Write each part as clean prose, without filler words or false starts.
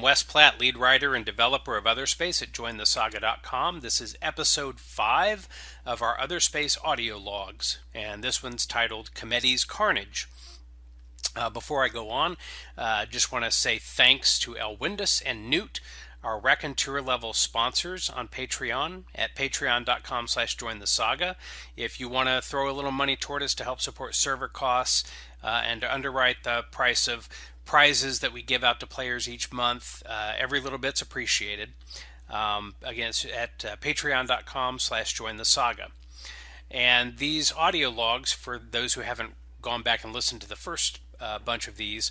Wes Platt, lead writer and developer of OtherSpace at jointhesaga.com. This is episode 5 of our OtherSpace audio logs, and this one's titled Kemetti's Carnage. Before I go on, just want to say thanks to Elwindus and Newt, our Raconteur level sponsors on Patreon at patreon.com/jointhesaga. If you want to throw a little money toward us to help support server costs and to underwrite the price of prizes that we give out to players each month, every little bit's appreciated. Again, it's at patreon.com/jointhesaga. And these audio logs, for those who haven't gone back and listened to the first bunch of these,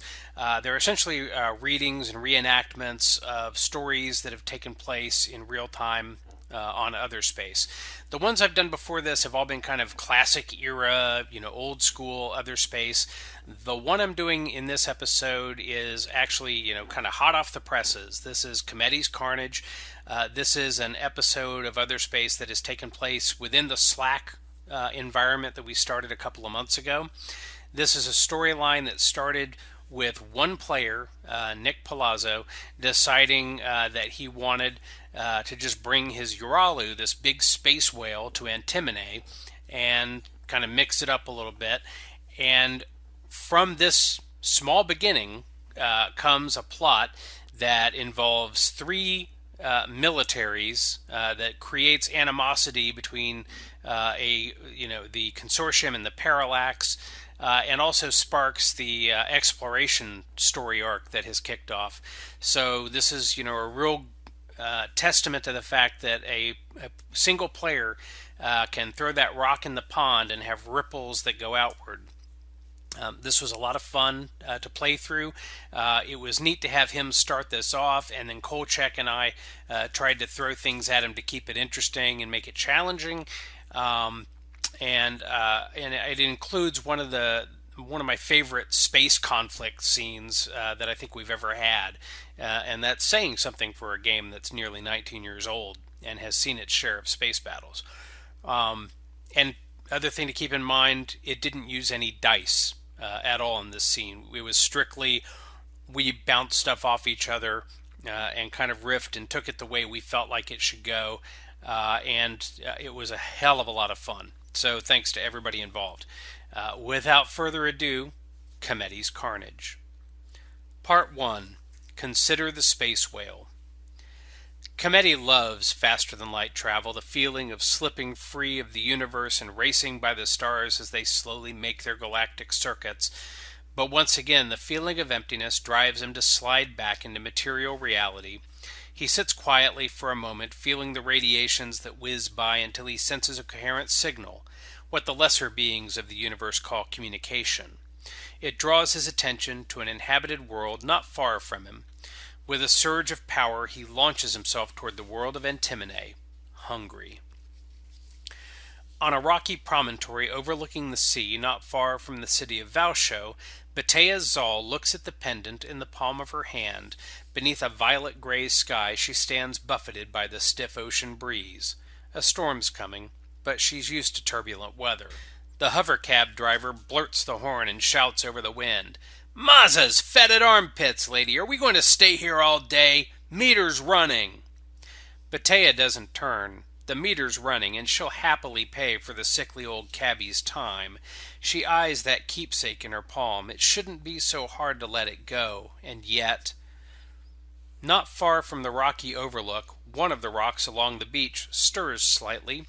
they're essentially readings and reenactments of stories that have taken place in real time on OtherSpace. The ones I've done before this have all been kind of classic era, old school OtherSpace. The one I'm doing in this episode is actually, kind of hot off the presses. This is Kemetti's Carnage. This is an episode of OtherSpace that has taken place within the Slack environment that we started a couple of months ago. This is a storyline that started with one player, Nick Palazzo, deciding that he wanted to just bring his Uralu, this big space whale, to Antimone and kind of mix it up a little bit. And from this small beginning comes a plot that involves three militaries that creates animosity between the consortium and the Parallax, and also sparks the exploration story arc that has kicked off. So this is a real testament to the fact that a single player can throw that rock in the pond and have ripples that go outward. This was a lot of fun to play through. It was neat to have him start this off, and then Kolchak and I tried to throw things at him to keep it interesting and make it challenging. And it includes one of my favorite space conflict scenes that I think we've ever had, and that's saying something for a game that's nearly 19 years old and has seen its share of space battles. And other thing to keep in mind, it didn't use any dice at all in this scene. It was strictly, we bounced stuff off each other and kind of riffed and took it the way we felt like it should go, and it was a hell of a lot of fun. So thanks to everybody involved. Without further ado, Kemetti's Carnage. Part 1. Consider the Space Whale. Kemetti loves faster-than-light travel, the feeling of slipping free of the universe and racing by the stars as they slowly make their galactic circuits. But once again, the feeling of emptiness drives him to slide back into material reality. He sits quietly for a moment, feeling the radiations that whiz by until he senses a coherent signal, what the lesser beings of the universe call communication. It draws his attention to an inhabited world not far from him. With a surge of power, he launches himself toward the world of Antimone, hungry. On a rocky promontory overlooking the sea, not far from the city of Valsho, Batea Zal looks at the pendant in the palm of her hand. Beneath a violet-gray sky, she stands buffeted by the stiff ocean breeze. A storm's coming, but she's used to turbulent weather. The hovercab driver blurts the horn and shouts over the wind, "Mazza's fetid armpits, lady! Are we going to stay here all day? Meter's running!" Batea doesn't turn. The meter's running, and she'll happily pay for the sickly old cabbie's time. She eyes that keepsake in her palm. It shouldn't be so hard to let it go, and yet... Not far from the rocky overlook, one of the rocks along the beach stirs slightly.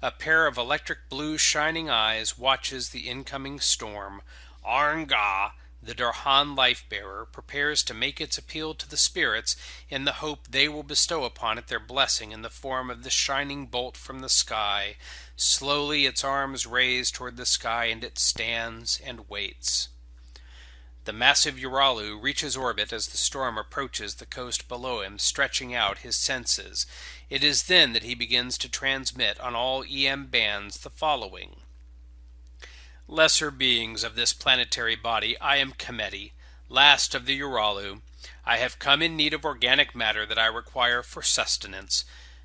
A pair of electric blue shining eyes watches the incoming storm. Arnga, the Darhan life-bearer, prepares to make its appeal to the spirits in the hope they will bestow upon it their blessing in the form of the shining bolt from the sky. Slowly its arms raise toward the sky, and it stands and waits. The massive Uralu reaches orbit as the storm approaches the coast below him, stretching out his senses. It is then that he begins to transmit on all EM bands the following. Lesser beings of this planetary body, I am Kemetti, last of the Uralu. I have come in need of organic matter that I require for sustenance.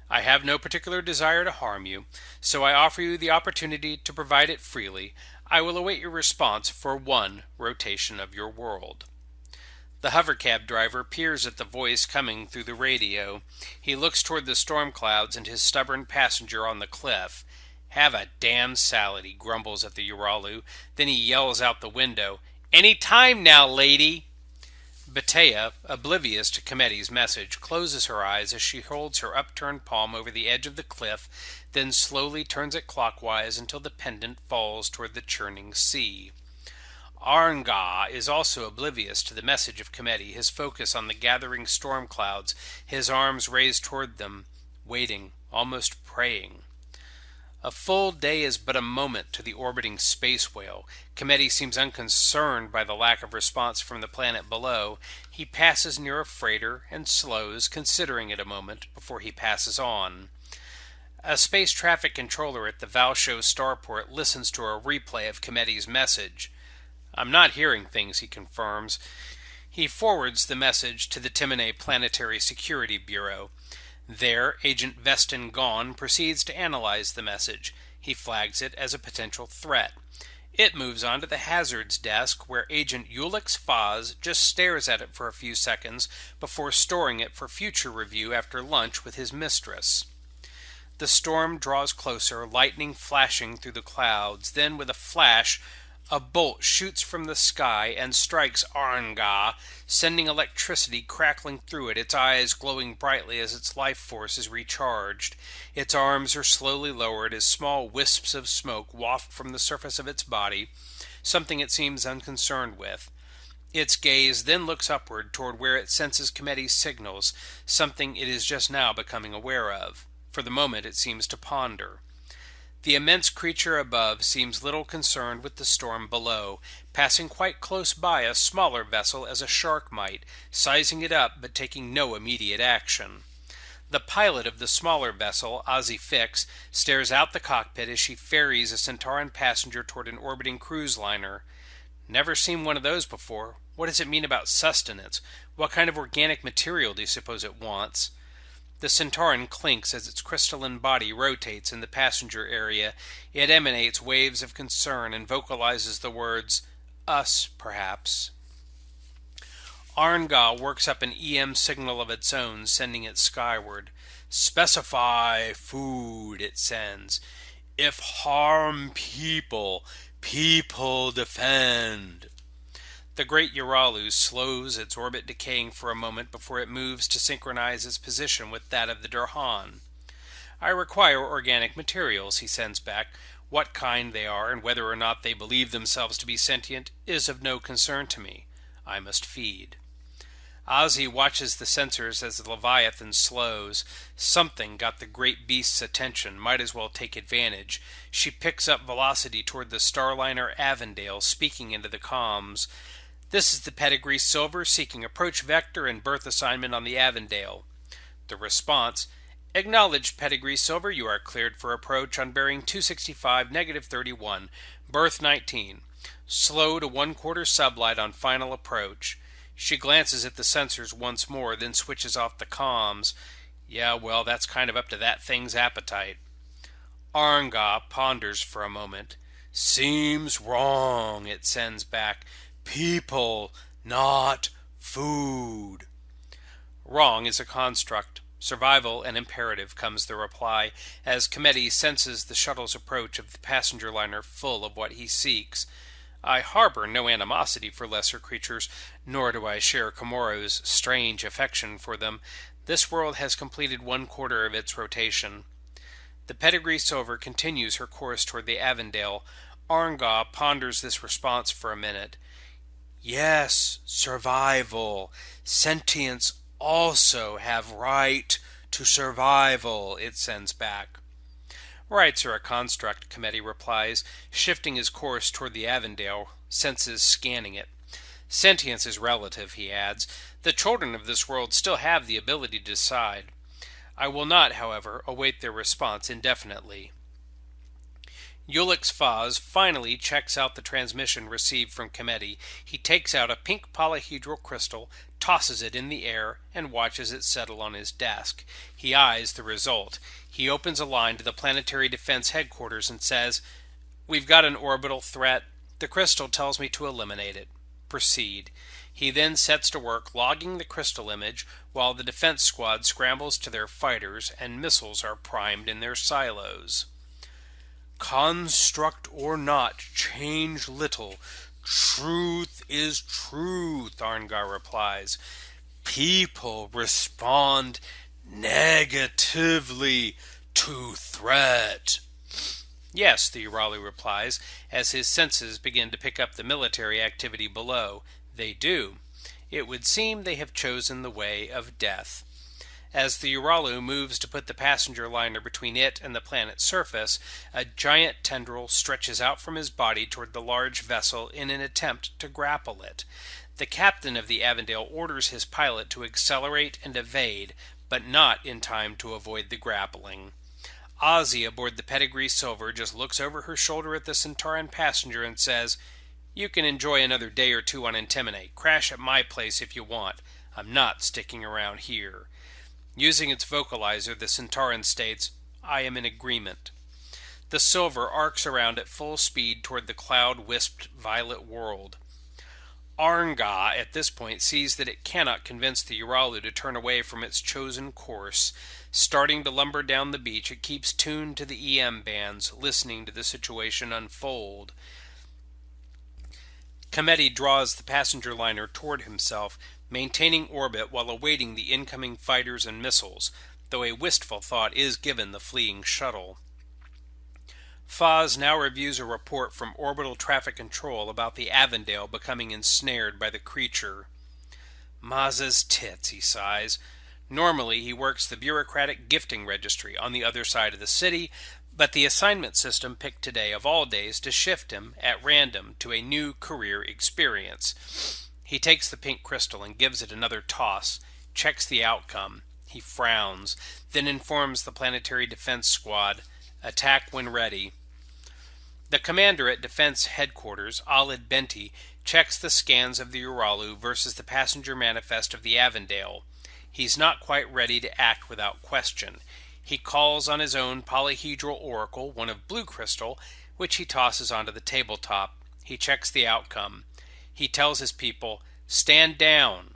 I have no particular desire to harm you, so I offer you the opportunity to provide it freely. I will await your response for one rotation of your world. The hovercab driver peers at the voice coming through the radio. He looks toward the storm clouds and his stubborn passenger on the cliff. "Have a damn salad," he grumbles at the Uralu. Then he yells out the window, "Any time now, lady!" Batea, oblivious to Kemetti's message, closes her eyes as she holds her upturned palm over the edge of the cliff, then slowly turns it clockwise until the pendant falls toward the churning sea. Arnga is also oblivious to the message of Kemetti, his focus on the gathering storm clouds, his arms raised toward them, waiting, almost praying. A full day is but a moment to the orbiting space whale. Kemetti seems unconcerned by the lack of response from the planet below. He passes near a freighter and slows, considering it a moment before he passes on. A space traffic controller at the Valsho starport listens to a replay of Kemetti's message. "I'm not hearing things," he confirms. He forwards the message to the Timene Planetary Security Bureau. There, Agent Vestin Gaughan proceeds to analyze the message. He flags it as a potential threat. It moves on to the hazards desk, where Agent Ulix Faz just stares at it for a few seconds before storing it for future review after lunch with his mistress. The storm draws closer, lightning flashing through the clouds. Then, with a flash, a bolt shoots from the sky and strikes Arnga, sending electricity crackling through it, its eyes glowing brightly as its life force is recharged. Its arms are slowly lowered as small wisps of smoke waft from the surface of its body, something it seems unconcerned with. Its gaze then looks upward toward where it senses Kemetti's signals, something it is just now becoming aware of. For the moment it seems to ponder. The immense creature above seems little concerned with the storm below, passing quite close by a smaller vessel as a shark might, sizing it up but taking no immediate action. The pilot of the smaller vessel, Ozzy Fix, stares out the cockpit as she ferries a Centauran passenger toward an orbiting cruise liner. "Never seen one of those before. What does it mean about sustenance? What kind of organic material do you suppose it wants?" The Centauran clinks as its crystalline body rotates in the passenger area. It emanates waves of concern and vocalizes the words, "Us, perhaps." Arnga works up an EM signal of its own, sending it skyward. "Specify food," it sends. "If harm people, people defend." The great Uralu slows its orbit decaying for a moment before it moves to synchronize its position with that of the Durhan. "I require organic materials," he sends back. "What kind they are and whether or not they believe themselves to be sentient is of no concern to me. I must feed." Ozzy watches the sensors as the Leviathan slows. Something got the great beast's attention, might as well take advantage. She picks up velocity toward the Starliner Avondale, speaking into the comms. "This is the Pedigree Silver seeking approach vector and berth assignment on the Avondale." The response: "Acknowledged, Pedigree Silver. You are cleared for approach on bearing 265, -31, berth 19. Slow to 1/4 sublight on final approach." She glances at the sensors once more, then switches off the comms. "Yeah, well, that's kind of up to that thing's appetite." Arnga ponders for a moment. "Seems wrong," it sends back. "People, not food." "Wrong is a construct. Survival and imperative," comes the reply, as Kemetti senses the shuttle's approach of the passenger liner full of what he seeks. "I harbor no animosity for lesser creatures, nor do I share Komoro's strange affection for them. This world has completed 1/4 of its rotation." The Pedigree Silver continues her course toward the Avondale. Arnga ponders this response for a minute. "Yes, survival. Sentients also have right to survival," it sends back. "Rights are a construct," Kemetti replies, shifting his course toward the Avondale, senses scanning it. "Sentience is relative," he adds. "The children of this world still have the ability to decide. I will not, however, await their response indefinitely." Ulix Faz finally checks out the transmission received from Kemetti. He takes out a pink polyhedral crystal, tosses it in the air, and watches it settle on his desk. He eyes the result. He opens a line to the Planetary Defense Headquarters and says, "We've got an orbital threat. The crystal tells me to eliminate it. Proceed." He then sets to work logging the crystal image while the defense squad scrambles to their fighters and missiles are primed in their silos. Construct or not, change little. Truth is truth, Arngar replies. People respond negatively to threat. Yes, the Uralu replies, as his senses begin to pick up the military activity below. They do. It would seem they have chosen the way of death. As the Uralu moves to put the passenger liner between it and the planet's surface, a giant tendril stretches out from his body toward the large vessel in an attempt to grapple it. The captain of the Avondale orders his pilot to accelerate and evade, but not in time to avoid the grappling. Ozzy aboard the Pedigree Silver just looks over her shoulder at the Centauran passenger and says, "You can enjoy another day or two on Intimidate. Crash at my place if you want. I'm not sticking around here." Using its vocalizer, the Centauran states, "I am in agreement." The Silver arcs around at full speed toward the cloud-wisped violet world. Arngar at this point sees that it cannot convince the Uralu to turn away from its chosen course. Starting to lumber down the beach, it keeps tuned to the EM bands, listening to the situation unfold. Kemetti draws the passenger liner toward himself, maintaining orbit while awaiting the incoming fighters and missiles, though a wistful thought is given the fleeing shuttle. Foz now reviews a report from Orbital Traffic Control about the Avondale becoming ensnared by the creature. Maz's tits, he sighs. Normally he works the bureaucratic gifting registry on the other side of the city, but the assignment system picked today of all days to shift him, at random, to a new career experience. He takes the pink crystal and gives it another toss, checks the outcome. He frowns, then informs the Planetary Defense Squad, "Attack when ready." The commander at Defense Headquarters, Alid Benti, checks the scans of the Uralu versus the passenger manifest of the Avondale. He's not quite ready to act without question. He calls on his own polyhedral oracle, one of blue crystal, which he tosses onto the tabletop. He checks the outcome. He tells his people, "Stand down."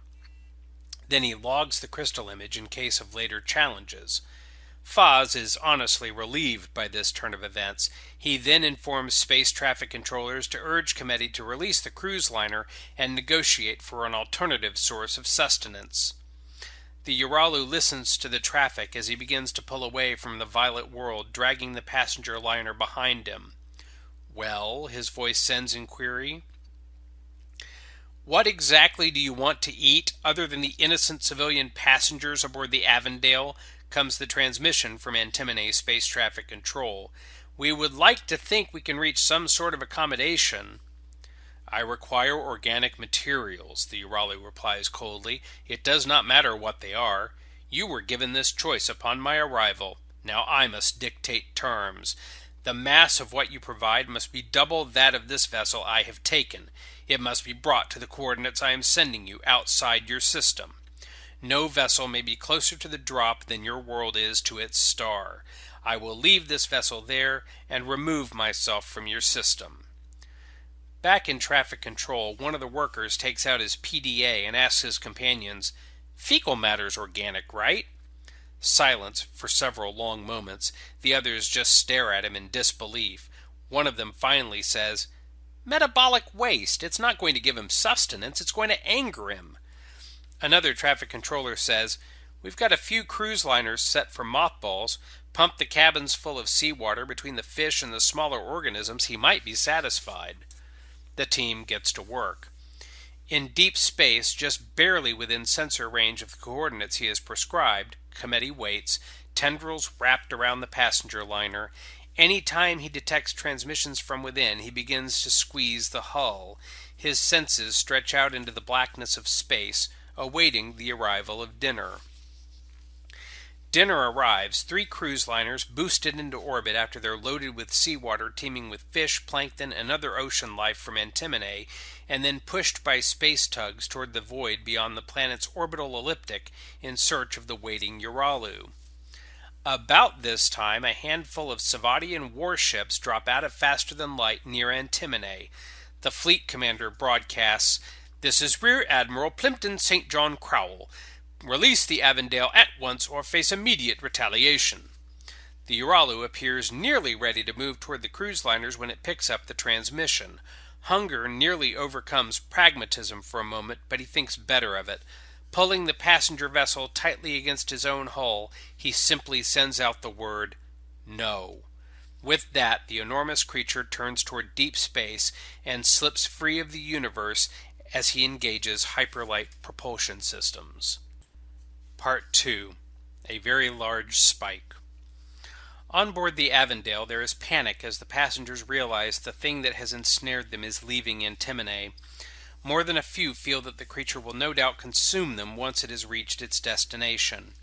Then he logs the crystal image in case of later challenges. Foz is honestly relieved by this turn of events. He then informs space traffic controllers to urge Kemetti to release the cruise liner and negotiate for an alternative source of sustenance. The Uralu listens to the traffic as he begins to pull away from the violet world, dragging the passenger liner behind him. "Well," his voice sends in query. "What exactly do you want to eat other than the innocent civilian passengers aboard the Avondale?" comes the transmission from Antimony Space Traffic Control. "We would like to think we can reach some sort of accommodation." "I require organic materials," the Uralu replies coldly. "It does not matter what they are. You were given this choice upon my arrival. Now I must dictate terms. The mass of what you provide must be double that of this vessel I have taken. It must be brought to the coordinates I am sending you outside your system. No vessel may be closer to the drop than your world is to its star. I will leave this vessel there and remove myself from your system." Back in traffic control, one of the workers takes out his PDA and asks his companions, "Fecal matter's organic, right?" Silence for several long moments. The others just stare at him in disbelief. One of them finally says, "Metabolic waste. It's not going to give him sustenance. It's going to anger him." Another traffic controller says, "We've got a few cruise liners set for mothballs. Pump the cabins full of seawater between the fish and the smaller organisms. He might be satisfied." The team gets to work. In deep space, just barely within sensor range of the coordinates he has prescribed, Kemetti waits, tendrils wrapped around the passenger liner. Any time he detects transmissions from within, he begins to squeeze the hull. His senses stretch out into the blackness of space, awaiting the arrival of dinner. Dinner arrives, 3 cruise liners boosted into orbit after they're loaded with seawater teeming with fish, plankton, and other ocean life from Antimony, and then pushed by space tugs toward the void beyond the planet's orbital elliptic in search of the waiting Uralu. About this time, a handful of Savadian warships drop out of faster-than-light near Antimony. The fleet commander broadcasts, "This is Rear Admiral Plimpton St. John Crowell. Release the Avondale at once or face immediate retaliation." The Uralu appears nearly ready to move toward the cruise liners when it picks up the transmission. Hunger nearly overcomes pragmatism for a moment, but he thinks better of it. Pulling the passenger vessel tightly against his own hull, he simply sends out the word, "No." With that, the enormous creature turns toward deep space and slips free of the universe as he engages hyperlight propulsion systems. Part 2. A Very Large Spike. On board the Avondale, there is panic as the passengers realize the thing that has ensnared them is leaving Antimony. More than a few feel that the creature will no doubt consume them once it has reached its destination.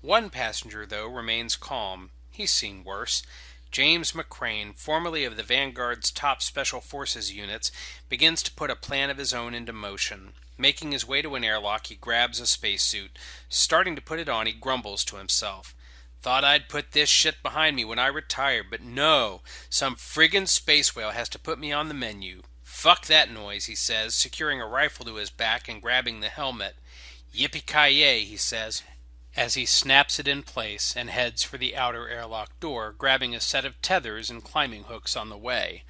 One passenger, though, remains calm. He's seen worse. James McCrane, formerly of the Vanguard's top Special Forces units, begins to put a plan of his own into motion. Making his way to an airlock, he grabs a spacesuit. Starting to put it on, he grumbles to himself. "Thought I'd put this shit behind me when I retire, but no, some friggin' space whale has to put me on the menu. Fuck that noise," he says, securing a rifle to his back and grabbing the helmet. "Yippee-ki-yay," he says, as he snaps it in place and heads for the outer airlock door, grabbing a set of tethers and climbing hooks on the way.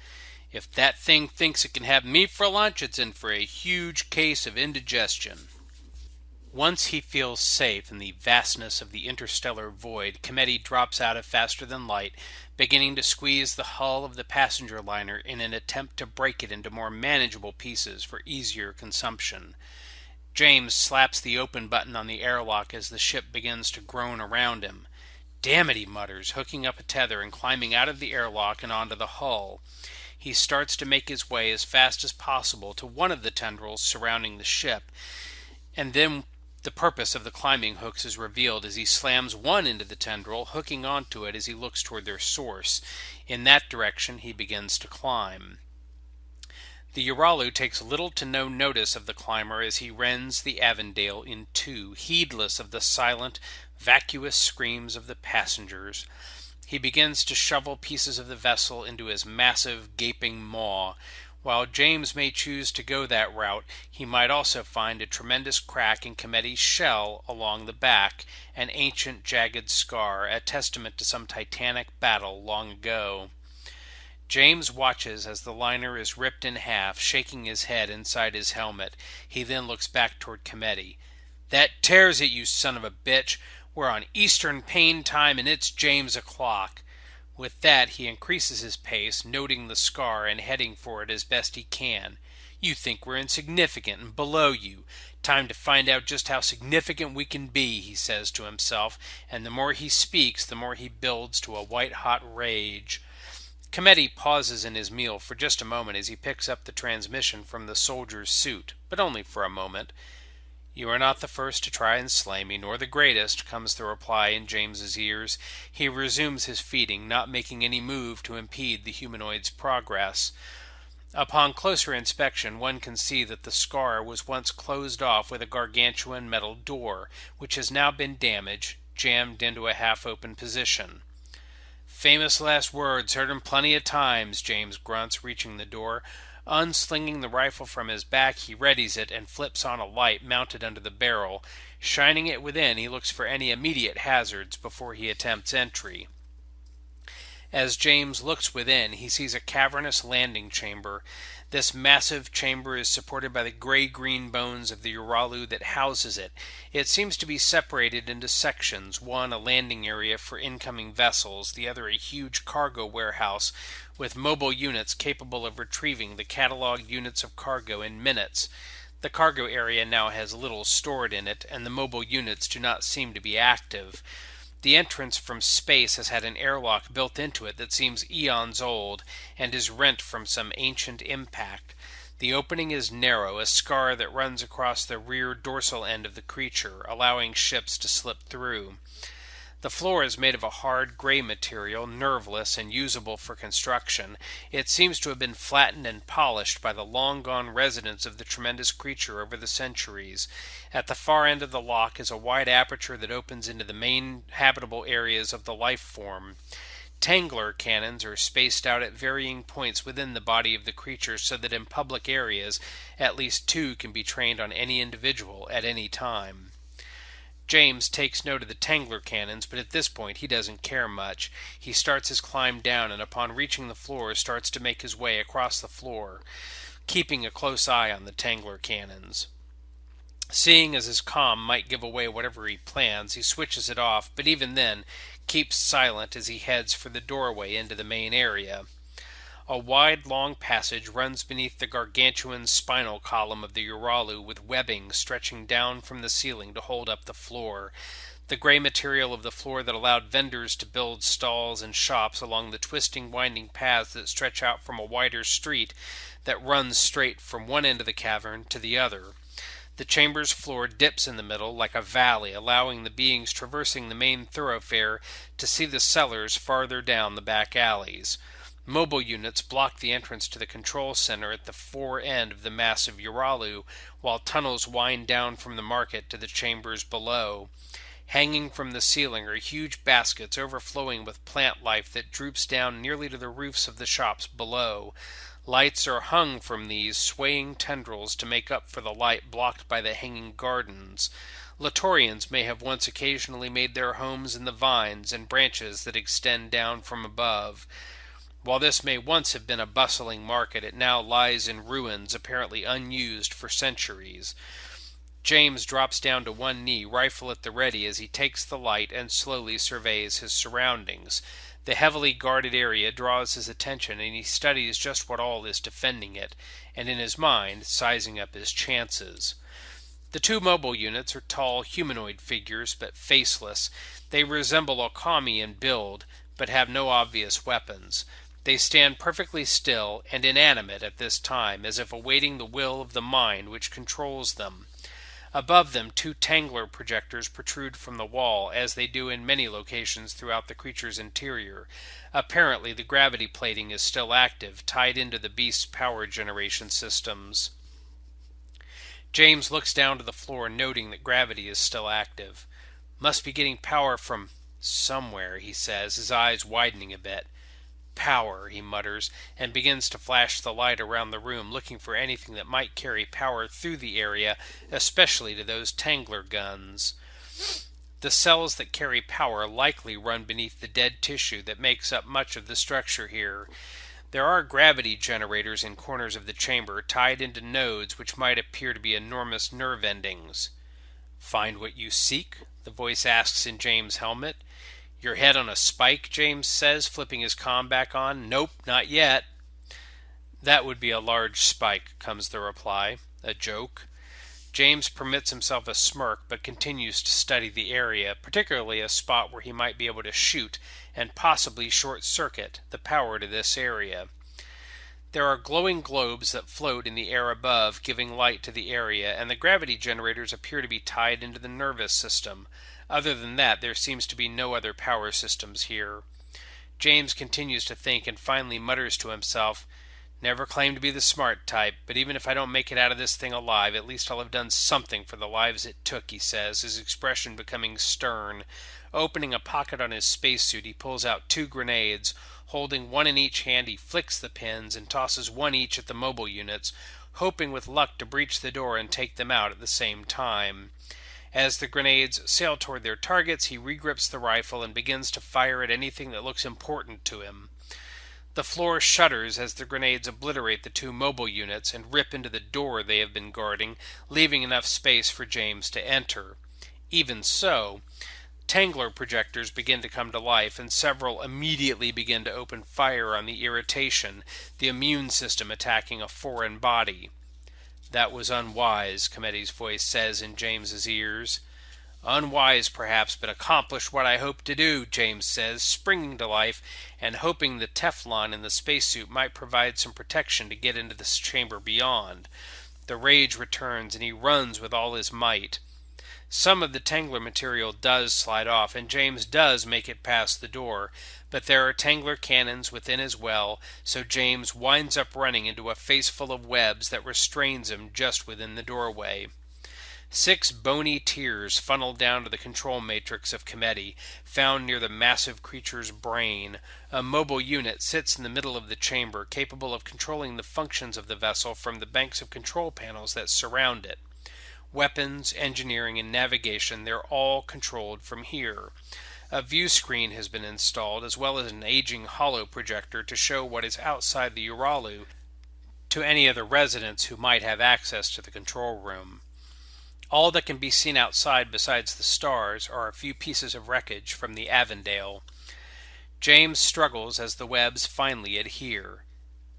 If that thing thinks it can have me for lunch, it's in for a huge case of indigestion. Once he feels safe in the vastness of the interstellar void, Kemetti drops out of Faster Than Light, beginning to squeeze the hull of the passenger liner in an attempt to break it into more manageable pieces for easier consumption. James slaps the open button on the airlock as the ship begins to groan around him. "Damn it," he mutters, hooking up a tether and climbing out of the airlock and onto the hull. He starts to make his way as fast as possible to one of the tendrils surrounding the ship, and then the purpose of the climbing hooks is revealed as he slams one into the tendril, hooking onto it as he looks toward their source. In that direction he begins to climb. The Uralu takes little to no notice of the climber as he rends the Avondale in two, heedless of the silent, vacuous screams of the passengers. He begins to shovel pieces of the vessel into his massive, gaping maw. While James may choose to go that route, he might also find a tremendous crack in Kemetti's shell along the back, an ancient jagged scar, a testament to some titanic battle long ago. James watches as the liner is ripped in half, shaking his head inside his helmet. He then looks back toward Kemetti. "That tears it, you son of a bitch! We're on Eastern Pain Time and it's James o'clock." With that, he increases his pace, noting the scar and heading for it as best he can. "You think we're insignificant and below you. Time to find out just how significant we can be," he says to himself, and the more he speaks, the more he builds to a white-hot rage. Kemetti pauses in his meal for just a moment as he picks up the transmission from the soldier's suit, but only for a moment. "You are not the first to try and slay me, nor the greatest," comes the reply in James's ears. He resumes his feeding, not making any move to impede the humanoid's progress. Upon closer inspection, one can see that the scar was once closed off with a gargantuan metal door, which has now been damaged, jammed into a half-open position. "Famous last words, heard 'em plenty of times," James grunts, reaching the door. Unslinging the rifle from his back, he readies it and flips on a light mounted under the barrel. Shining it within, he looks for any immediate hazards before he attempts entry. As James looks within, he sees a cavernous landing chamber. This massive chamber is supported by the gray-green bones of the Uralu that houses it. It seems to be separated into sections, one a landing area for incoming vessels, the other a huge cargo warehouse with mobile units capable of retrieving the cataloged units of cargo in minutes. The cargo area now has little stored in it, and the mobile units do not seem to be active. The entrance from space has had an airlock built into it that seems eons old and is rent from some ancient impact. The opening is narrow, a scar that runs across the rear dorsal end of the creature, allowing ships to slip through. The floor is made of a hard gray material, nerveless and usable for construction. It seems to have been flattened and polished by the long-gone residents of the tremendous creature over the centuries. At the far end of the lock is a wide aperture that opens into the main habitable areas of the life form. Tangler cannons are spaced out at varying points within the body of the creature so that in public areas at least two can be trained on any individual at any time. James takes note of the Tangler cannons, but at this point he doesn't care much. He starts his climb down and upon reaching the floor starts to make his way across the floor, keeping a close eye on the Tangler cannons. Seeing as his comm might give away whatever he plans, he switches it off, but even then keeps silent as he heads for the doorway into the main area. A wide, long passage runs beneath the gargantuan spinal column of the Uralu with webbing stretching down from the ceiling to hold up the floor. The gray material of the floor that allowed vendors to build stalls and shops along the twisting, winding paths that stretch out from a wider street that runs straight from one end of the cavern to the other. The chamber's floor dips in the middle like a valley, allowing the beings traversing the main thoroughfare to see the cellars farther down the back alleys. Mobile units block the entrance to the control center at the fore end of the massive Uralu, while tunnels wind down from the market to the chambers below. Hanging from the ceiling are huge baskets overflowing with plant life that droops down nearly to the roofs of the shops below. Lights are hung from these swaying tendrils to make up for the light blocked by the hanging gardens. Latorians may have once occasionally made their homes in the vines and branches that extend down from above. While this may once have been a bustling market, it now lies in ruins, apparently unused for centuries. James drops down to one knee, rifle at the ready, as he takes the light and slowly surveys his surroundings. The heavily guarded area draws his attention, and he studies just what all is defending it, and in his mind, sizing up his chances. The two mobile units are tall humanoid figures, but faceless. They resemble Okami in build, but have no obvious weapons. They stand perfectly still and inanimate at this time, as if awaiting the will of the mind which controls them. Above them, two Tangler projectors protrude from the wall, as they do in many locations throughout the creature's interior. Apparently, the gravity plating is still active, tied into the beast's power generation systems. James looks down to the floor, noting that gravity is still active. Must be getting power from somewhere, he says, his eyes widening a bit. Power, he mutters, and begins to flash the light around the room, looking for anything that might carry power through the area, especially to those Tangler guns. The cells that carry power likely run beneath the dead tissue that makes up much of the structure here. There are gravity generators in corners of the chamber, tied into nodes which might appear to be enormous nerve endings. "Find what you seek?" the voice asks in James' helmet. "Your head on a spike," James says, flipping his comm back on. "Nope, not yet." "That would be a large spike," comes the reply. "A joke?" James permits himself a smirk, but continues to study the area, particularly a spot where he might be able to shoot and possibly short-circuit the power to this area. There are glowing globes that float in the air above, giving light to the area, and the gravity generators appear to be tied into the nervous system. Other than that, there seems to be no other power systems here. James continues to think and finally mutters to himself, "Never claimed to be the smart type, but even if I don't make it out of this thing alive, at least I'll have done something for the lives it took," he says, his expression becoming stern. Opening a pocket on his spacesuit, he pulls out 2 grenades. Holding one in each hand, he flicks the pins and tosses one each at the mobile units, hoping with luck to breach the door and take them out at the same time. As the grenades sail toward their targets, he regrips the rifle and begins to fire at anything that looks important to him. The floor shudders as the grenades obliterate the 2 mobile units and rip into the door they have been guarding, leaving enough space for James to enter. Even so, Tangler projectors begin to come to life, and several immediately begin to open fire on the irritation, the immune system attacking a foreign body. "That was unwise," Kemetti's voice says in James's ears. "Unwise, perhaps, but accomplished what I hoped to do," James says, springing to life and hoping the Teflon in the spacesuit might provide some protection to get into this chamber beyond. The rage returns, and he runs with all his might. Some of the Tangler material does slide off, and James does make it past the door, but there are Tangler cannons within as well, so James winds up running into a face full of webs that restrains him just within the doorway. 6 bony tears funneled down to the control matrix of Kemetti, found near the massive creature's brain. A mobile unit sits in the middle of the chamber, capable of controlling the functions of the vessel from the banks of control panels that surround it. Weapons, engineering, and navigation, they're all controlled from here. A view screen has been installed, as well as an aging holo projector to show what is outside the Uralu to any of the residents who might have access to the control room. All that can be seen outside besides the stars are a few pieces of wreckage from the Avondale. James struggles as the webs finally adhere.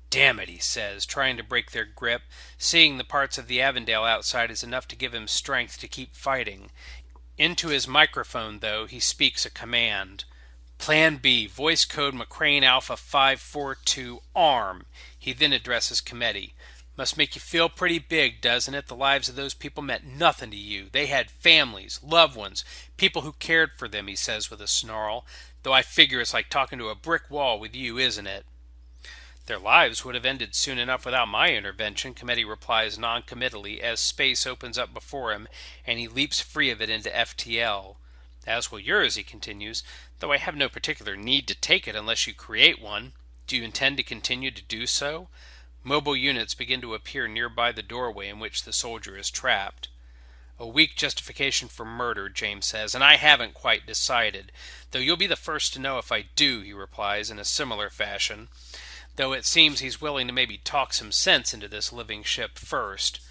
"Damn it," he says, trying to break their grip. Seeing the parts of the Avondale outside is enough to give him strength to keep fighting. Into his microphone, though, he speaks a command. "Plan B, voice code McCrane Alpha 542, arm." He then addresses Kemetti. "Must make you feel pretty big, doesn't it? The lives of those people meant nothing to you. They had families, loved ones, people who cared for them," he says with a snarl. "Though I figure it's like talking to a brick wall with you, isn't it?" "Their lives would have ended soon enough without my intervention," Kemetti replies non-committally as space opens up before him and he leaps free of it into FTL. "As will yours," he continues, "though I have no particular need to take it unless you create one. Do you intend to continue to do so?" Mobile units begin to appear nearby the doorway in which the soldier is trapped. "A weak justification for murder," James says, "and I haven't quite decided. Though you'll be the first to know if I do," he replies in a similar fashion, though it seems he's willing to maybe talk some sense into this living ship first.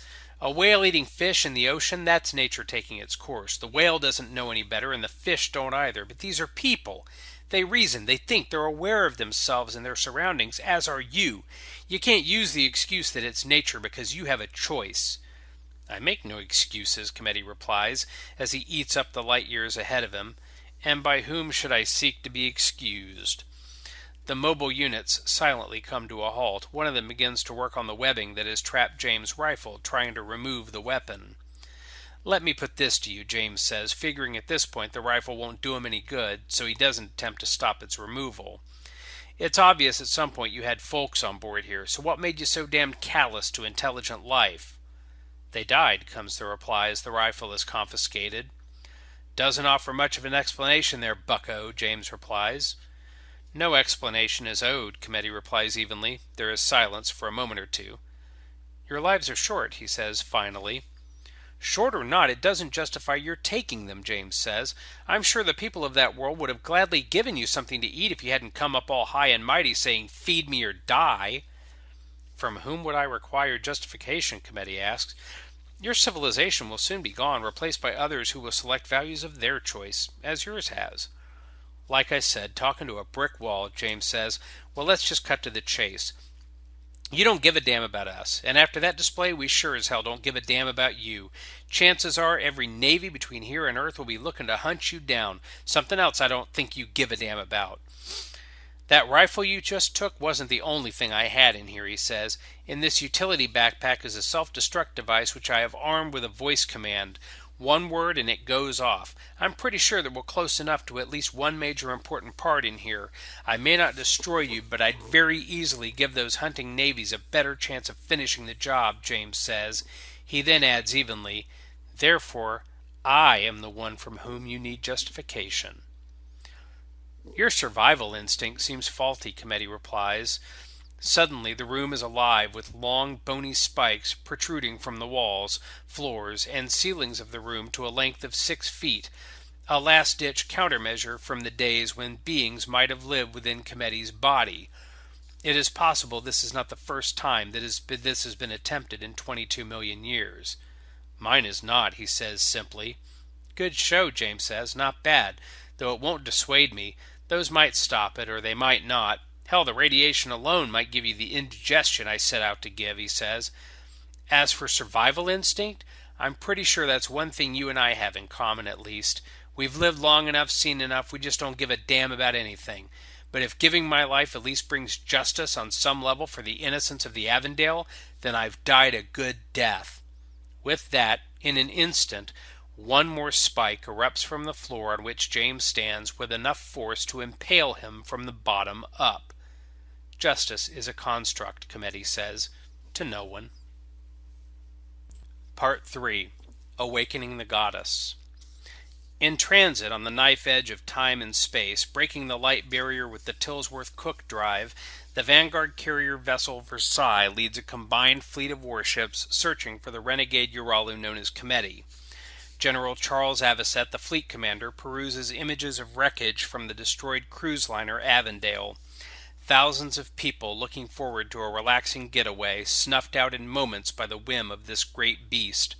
A whale eating fish in the ocean, that's nature taking its course. The whale doesn't know any better, and the fish don't either. But these are people. They reason, they think, they're aware of themselves and their surroundings, as are you. You can't use the excuse that it's nature because you have a choice." "I make no excuses," Kemetti replies, as he eats up the light years ahead of him. "And by whom should I seek to be excused?" The mobile units silently come to a halt. One of them begins to work on the webbing that has trapped James' rifle, trying to remove the weapon. "Let me put this to you," James says, figuring at this point the rifle won't do him any good, so he doesn't attempt to stop its removal. "It's obvious at some point you had folks on board here, so what made you so damned callous to intelligent life?" "They died," comes the reply as the rifle is confiscated. "Doesn't offer much of an explanation there, bucko," James replies. "No explanation is owed," Kemetti replies evenly. There is silence for a moment or two. "Your lives are short," he says finally. "Short or not, it doesn't justify your taking them," James says. "I'm sure the people of that world would have gladly given you something to eat if you hadn't come up all high and mighty saying, 'Feed me or die.'" "From whom would I require justification?" Kemetti asks. "Your civilization will soon be gone, replaced by others who will select values of their choice, as yours has." "Like I said, talking to a brick wall," James says. "Well, let's just cut to the chase. You don't give a damn about us, and after that display, we sure as hell don't give a damn about you. Chances are every navy between here and Earth will be looking to hunt you down. Something else I don't think you give a damn about." "That rifle you just took wasn't the only thing I had in here," he says. "In this utility backpack is a self-destruct device which I have armed with a voice command. One word and it goes off. I'm pretty sure that we're close enough to at least one major important part in here. I may not destroy you, but I'd very easily give those hunting navies a better chance of finishing the job," James says. He then adds evenly, "Therefore, I am the one from whom you need justification." "Your survival instinct seems faulty," Kemetti replies. Suddenly the room is alive with long, bony spikes protruding from the walls, floors, and ceilings of the room to a length of 6 feet, a last-ditch countermeasure from the days when beings might have lived within Kemetti's body. It is possible this is not the first time that this has been attempted in 22 million years. "Mine is not," he says simply. "Good show," James says. "Not bad, though it won't dissuade me. Those might stop it, or they might not. Hell, the radiation alone might give you the indigestion I set out to give," he says. "As for survival instinct, I'm pretty sure that's one thing you and I have in common at least. We've lived long enough, seen enough, we just don't give a damn about anything. But if giving my life at least brings justice on some level for the innocents of the Avondale, then I've died a good death." With that, in an instant, one more spike erupts from the floor on which James stands with enough force to impale him from the bottom up. Justice is a construct, Kemetti says, to no one. Part 3. Awakening the Goddess. In transit on the knife edge of time and space, breaking the light barrier with the Tillsworth Cook drive, the Vanguard carrier vessel Versailles leads a combined fleet of warships searching for the renegade Uralu known as Kemetti. General Charles Avocet, the fleet commander, peruses images of wreckage from the destroyed cruise liner Avondale. Thousands of people looking forward to a relaxing getaway, snuffed out in moments by the whim of this great beast.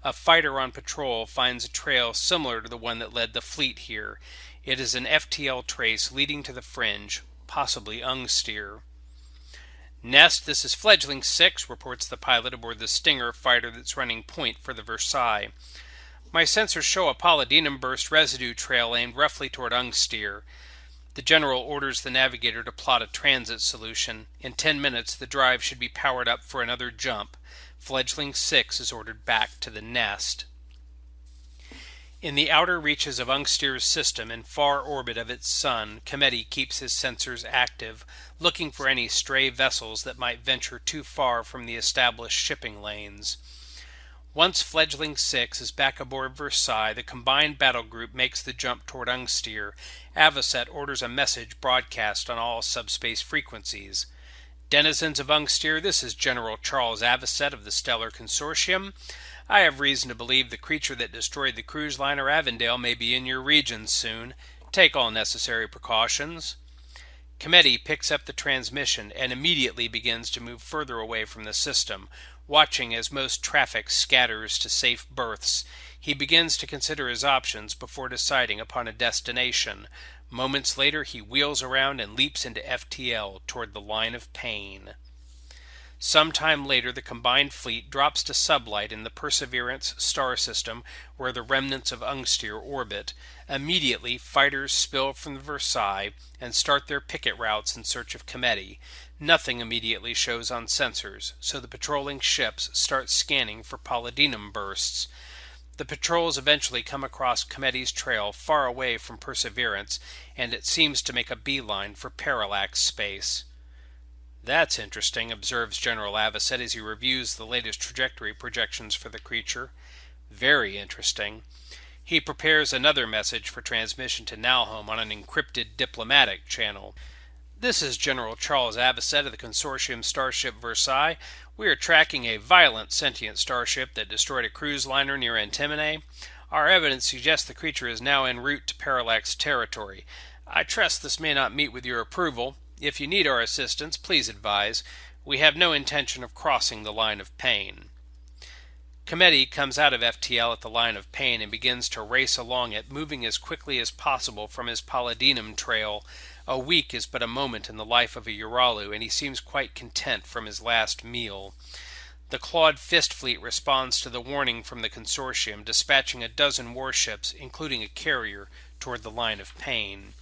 A fighter on patrol finds a trail similar to the one that led the fleet here. It is an FTL trace leading to the fringe, possibly Ungsteer. Nest, this is Fledgling 6, reports the pilot aboard the Stinger fighter that's running point for the Versailles. My sensors show a palladium burst residue trail aimed roughly toward Ungsteer. The general orders the navigator to plot a transit solution. In 10 minutes, the drive should be powered up for another jump. Fledgling 6 is ordered back to the Nest. In the outer reaches of Ungsteer's system and far orbit of its sun, Kemetti keeps his sensors active, looking for any stray vessels that might venture too far from the established shipping lanes. Once Fledgling 6 is back aboard Versailles, the combined battle group makes the jump toward Ungsteer. Avocet orders a message broadcast on all subspace frequencies. Denizens of Ungsteer, this is General Charles Avocet of the Stellar Consortium. I have reason to believe the creature that destroyed the cruise liner Avondale may be in your region soon. Take all necessary precautions. Kemetti picks up the transmission and immediately begins to move further away from the system, watching as most traffic scatters to safe berths. He begins to consider his options before deciding upon a destination. Moments later, he wheels around and leaps into FTL toward the line of pain. Sometime later, the combined fleet drops to sublight in the Perseverance star system where the remnants of Ungsteer orbit. Immediately, fighters spill from the Versailles and start their picket routes in search of Kemetti. Nothing immediately shows on sensors, so the patrolling ships start scanning for palladium bursts. The patrols eventually come across Kemetti's trail far away from Perseverance, and it seems to make a beeline for parallax space. That's interesting, observes General Avocet as he reviews the latest trajectory projections for the creature. Very interesting. He prepares another message for transmission to Nalhome on an encrypted diplomatic channel. This is General Charles Avocet of the Consortium starship Versailles. We are tracking a violent sentient starship that destroyed a cruise liner near Antimone. Our evidence suggests the creature is now en route to parallax territory. I trust this may not meet with your approval. If you need our assistance, please advise. We have no intention of crossing the line of pain. Kemetti comes out of FTL at the line of pain and begins to race along it, moving as quickly as possible from his palladium trail. A week is but a moment in the life of a Uralu, and he seems quite content from his last meal. The Clawed Fist Fleet responds to the warning from the Consortium, dispatching a dozen warships, including a carrier, toward the line of pain.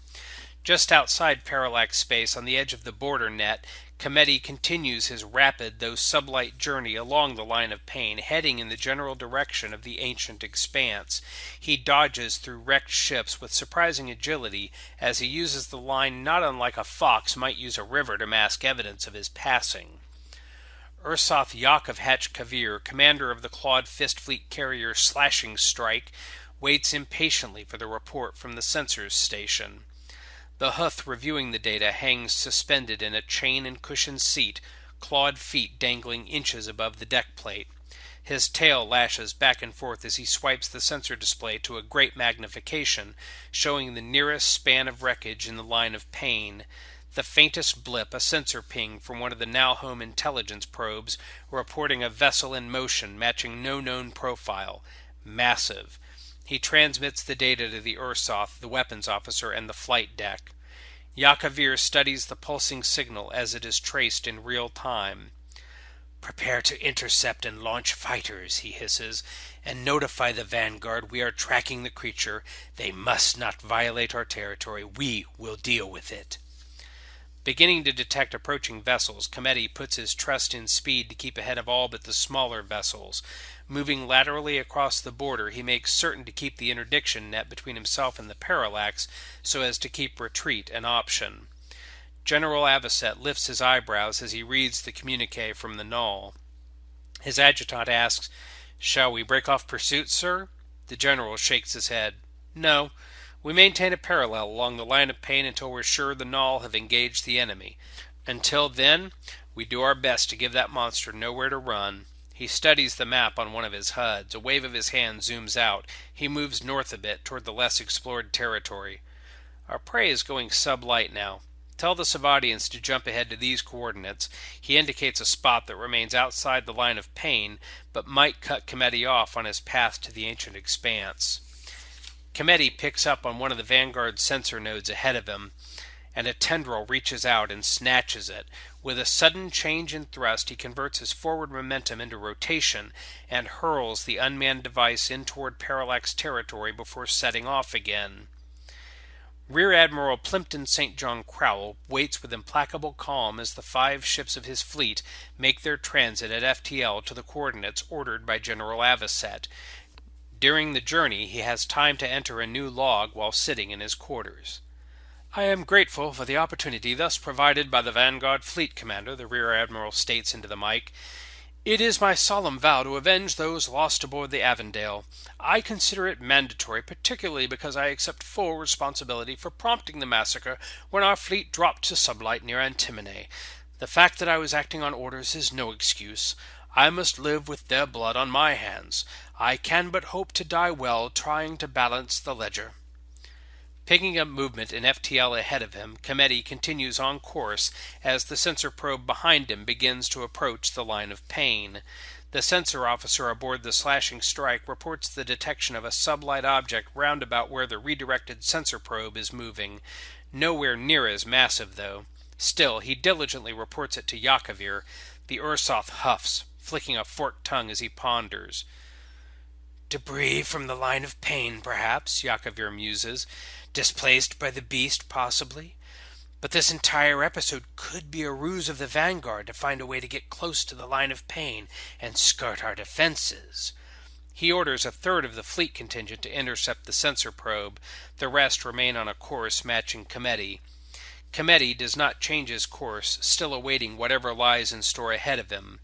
Just outside parallax space, on the edge of the border net, Kemetti continues his rapid, though sublight journey along the line of pain, heading in the general direction of the ancient expanse. He dodges through wrecked ships with surprising agility as he uses the line not unlike a fox might use a river to mask evidence of his passing. Ursoth Yakov Hatch Kavir, commander of the Clawed Fist Fleet carrier Slashing Strike, waits impatiently for the report from the sensors station. The Huth reviewing the data hangs suspended in a chain and cushion seat, clawed feet dangling inches above the deck plate. His tail lashes back and forth as he swipes the sensor display to a great magnification, showing the nearest span of wreckage in the line of pain. The faintest blip, a sensor ping from one of the Nalhome intelligence probes, reporting a vessel in motion matching no known profile. Massive. He transmits the data to the Ursoth, the weapons officer, and the flight deck. Yakovir studies the pulsing signal as it is traced in real time. "Prepare to intercept and launch fighters," he hisses, "and notify the Vanguard we are tracking the creature. They must not violate our territory. We will deal with it." Beginning to detect approaching vessels, Kemetti puts his trust in speed to keep ahead of all but the smaller vessels. Moving laterally across the border, he makes certain to keep the interdiction net between himself and the parallax so as to keep retreat an option. General Avocet lifts his eyebrows as he reads the communique from the Null. His adjutant asks, Shall we break off pursuit, sir? The general shakes his head. No. We maintain a parallel along the line of pain until we're sure the Null have engaged the enemy. Until then, we do our best to give that monster nowhere to run. He studies the map on one of his HUDs. A wave of his hand zooms out. He moves north a bit toward the less explored territory. Our prey is going sublight now. Tell the Savadians to jump ahead to these coordinates. He indicates a spot that remains outside the line of pain, but might cut Kemetti off on his path to the ancient expanse. Kemetti picks up on one of the Vanguard sensor nodes ahead of him, and a tendril reaches out and snatches it. With a sudden change in thrust, he converts his forward momentum into rotation and hurls the unmanned device in toward Parallax territory before setting off again. Rear Admiral Plimpton St. John Crowell waits with implacable calm as the 5 ships of his fleet make their transit at FTL to the coordinates ordered by General Avocet. During the journey, he has time to enter a new log while sitting in his quarters. I am grateful for the opportunity thus provided by the Vanguard Fleet Commander, the Rear Admiral states into the mic. It is my solemn vow to avenge those lost aboard the Avondale. I consider it mandatory, particularly because I accept full responsibility for prompting the massacre when our fleet dropped to sublight near Antimone. The fact that I was acting on orders is no excuse. I must live with their blood on my hands. I can but hope to die well trying to balance the ledger. Picking up movement in FTL ahead of him, Kemetti continues on course as the sensor probe behind him begins to approach the line of pain. The sensor officer aboard the Slashing Strike reports the detection of a sublight object round about where the redirected sensor probe is moving. Nowhere near as massive, though. Still, he diligently reports it to Yakavir. The Ursoth huffs, flicking a forked tongue as he ponders. Debris from the line of pain, perhaps, Yakavir muses. Displaced by the beast, possibly. But this entire episode could be a ruse of the Vanguard to find a way to get close to the line of pain and skirt our defenses. He orders a third of the fleet contingent to intercept the sensor probe. The rest remain on a course matching Kemetti. Kemetti does not change his course, still awaiting whatever lies in store ahead of him.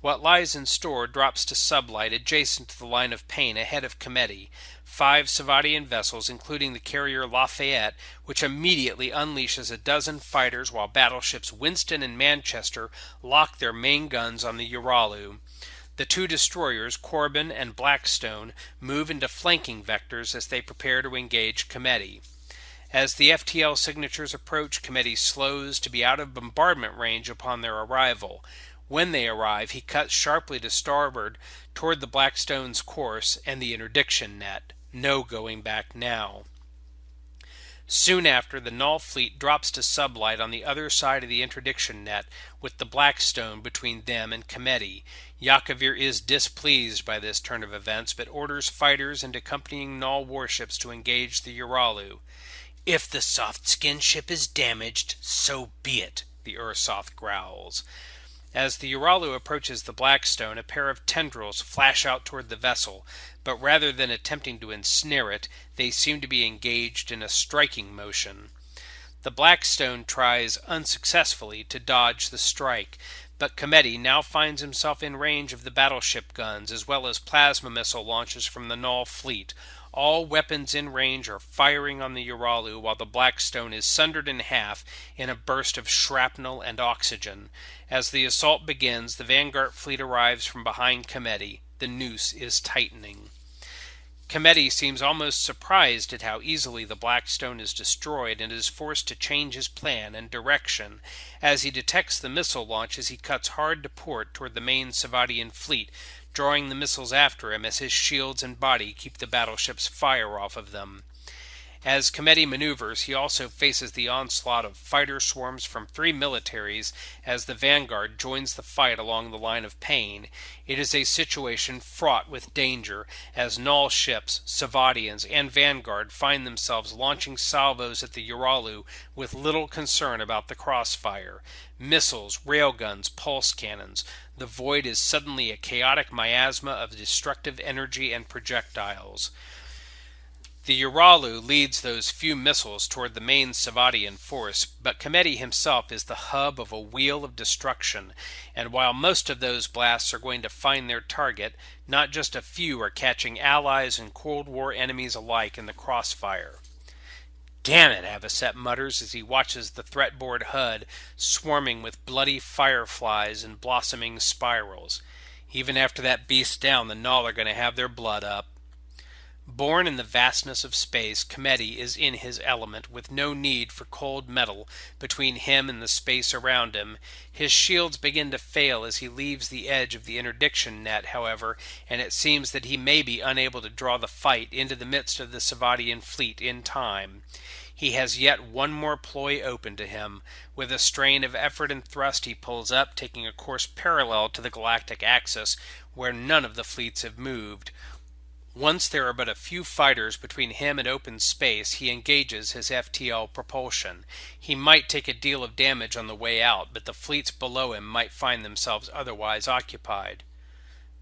What lies in store drops to sublight adjacent to the line of pain ahead of Kemetti. 5 Savadian vessels, including the carrier Lafayette, which immediately unleashes a dozen fighters while battleships Winston and Manchester lock their main guns on the Uralu. The 2 destroyers, Corbin and Blackstone, move into flanking vectors as they prepare to engage Kemetti. As the FTL signatures approach, Kemetti slows to be out of bombardment range upon their arrival. When they arrive, he cuts sharply to starboard toward the Blackstone's course and the interdiction net. No going back now. Soon after, the Null fleet drops to sublight on the other side of the interdiction net, with the Blackstone between them and Kemetti. Yakavir is displeased by this turn of events, but orders fighters and accompanying Null warships to engage the Uralu. If the soft-skinned ship is damaged, so be it, the Ursoth growls. As the Uralu approaches the Blackstone, a pair of tendrils flash out toward the vessel, but rather than attempting to ensnare it, they seem to be engaged in a striking motion. The Blackstone tries unsuccessfully to dodge the strike, but Kemetti now finds himself in range of the battleship guns as well as plasma missile launches from the Null fleet. All weapons in range are firing on the Uralu while the Blackstone is sundered in half in a burst of shrapnel and oxygen. As the assault begins, the Vanguard fleet arrives from behind Kemetti. The noose is tightening. Kemetti seems almost surprised at how easily the Blackstone is destroyed and is forced to change his plan and direction. As he detects the missile launches, he cuts hard to port toward the main Savadian fleet, drawing the missiles after him as his shields and body keep the battleship's fire off of them. As Kemetti maneuvers, he also faces the onslaught of fighter swarms from 3 militaries as the Vanguard joins the fight along the line of pain. It is a situation fraught with danger as Null ships, Savadians, and Vanguard find themselves launching salvos at the Uralu with little concern about the crossfire. Missiles, railguns, pulse cannons. The void is suddenly a chaotic miasma of destructive energy and projectiles. The Uralu leads those few missiles toward the main Savadian force, but Kemetti himself is the hub of a wheel of destruction, and while most of those blasts are going to find their target, not just a few are catching allies and Cold War enemies alike in the crossfire. "Damn it," Avocet mutters as he watches the threat-board HUD swarming with bloody fireflies and blossoming spirals. Even after that beast's down, the Null are going to have their blood up. Born in the vastness of space, Kemetti is in his element, with no need for cold metal between him and the space around him. His shields begin to fail as he leaves the edge of the interdiction net, however, and it seems that he may be unable to draw the fight into the midst of the Savadian fleet in time. He has yet one more ploy open to him. With a strain of effort and thrust, he pulls up, taking a course parallel to the galactic axis, where none of the fleets have moved. Once there are but a few fighters between him and open space, he engages his FTL propulsion. He might take a deal of damage on the way out, but the fleets below him might find themselves otherwise occupied.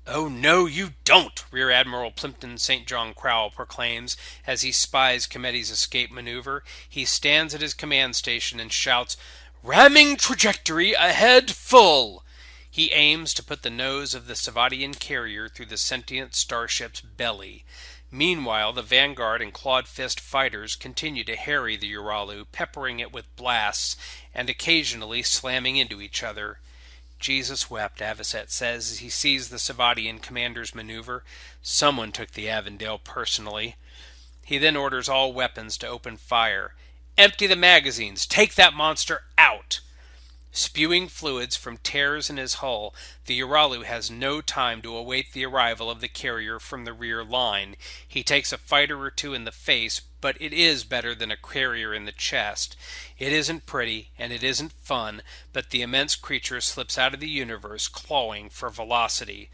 "Oh no, you don't!" Rear Admiral Plimpton St. John Crowell proclaims as he spies Kemetti's escape maneuver. He stands at his command station and shouts, "Ramming trajectory ahead full!" He aims to put the nose of the Savadian carrier through the sentient starship's belly. Meanwhile, the Vanguard and Clawed Fist fighters continue to harry the Uralu, peppering it with blasts and occasionally slamming into each other. "Jesus wept," Avocet says as he sees the Savadian commander's maneuver. "Someone took the Avondale personally." He then orders all weapons to open fire. "Empty the magazines! Take that monster out!" Spewing fluids from tears in his hull, the Uralu has no time to await the arrival of the carrier from the rear line. He takes a fighter or two in the face, but it is better than a carrier in the chest. It isn't pretty, and it isn't fun, but the immense creature slips out of the universe, clawing for velocity.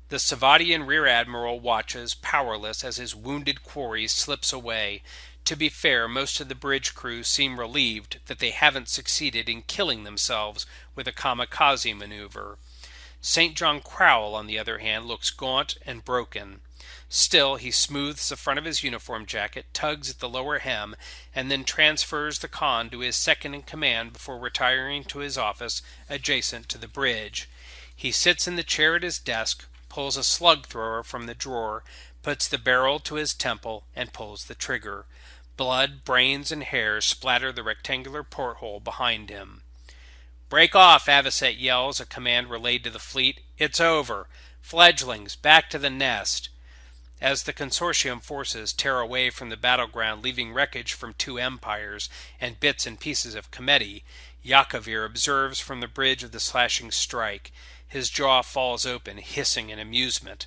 The Savadian Rear Admiral watches, powerless, as his wounded quarry slips away. To be fair, most of the bridge crew seem relieved that they haven't succeeded in killing themselves with a kamikaze maneuver. St. John Crowell, on the other hand, looks gaunt and broken. Still, he smooths the front of his uniform jacket, tugs at the lower hem, and then transfers the con to his second-in-command before retiring to his office adjacent to the bridge. He sits in the chair at his desk, pulls a slug thrower from the drawer, puts the barrel to his temple, and pulls the trigger. Blood, brains, and hair splatter the rectangular porthole behind him. "Break off," Avocet yells, a command relayed to the fleet. "It's over. Fledglings, back to the nest." As the consortium forces tear away from the battleground, leaving wreckage from two empires and bits and pieces of Kemetti, Yaakovir observes from the bridge of the slashing strike. His jaw falls open, hissing in amusement.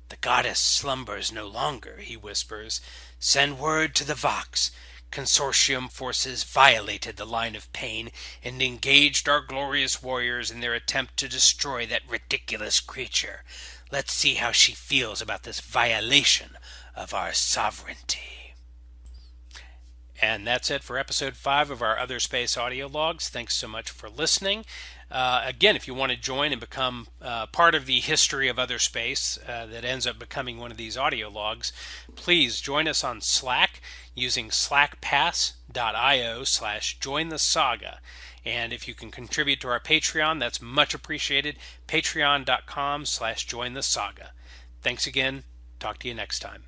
"The goddess slumbers no longer," he whispers. "Send word to the Vox. Consortium forces violated the line of pain and engaged our glorious warriors in their attempt to destroy that ridiculous creature. Let's see how she feels about this violation of our sovereignty." And that's it for episode 5 of our OtherSpace audio logs. Thanks so much for listening. Again, if you want to join and become part of the history of OtherSpace that ends up becoming one of these audio logs, please join us on Slack using slackpass.io/jointhesaga. And if you can contribute to our Patreon, that's much appreciated. Patreon.com/jointhesaga. Thanks again. Talk to you next time.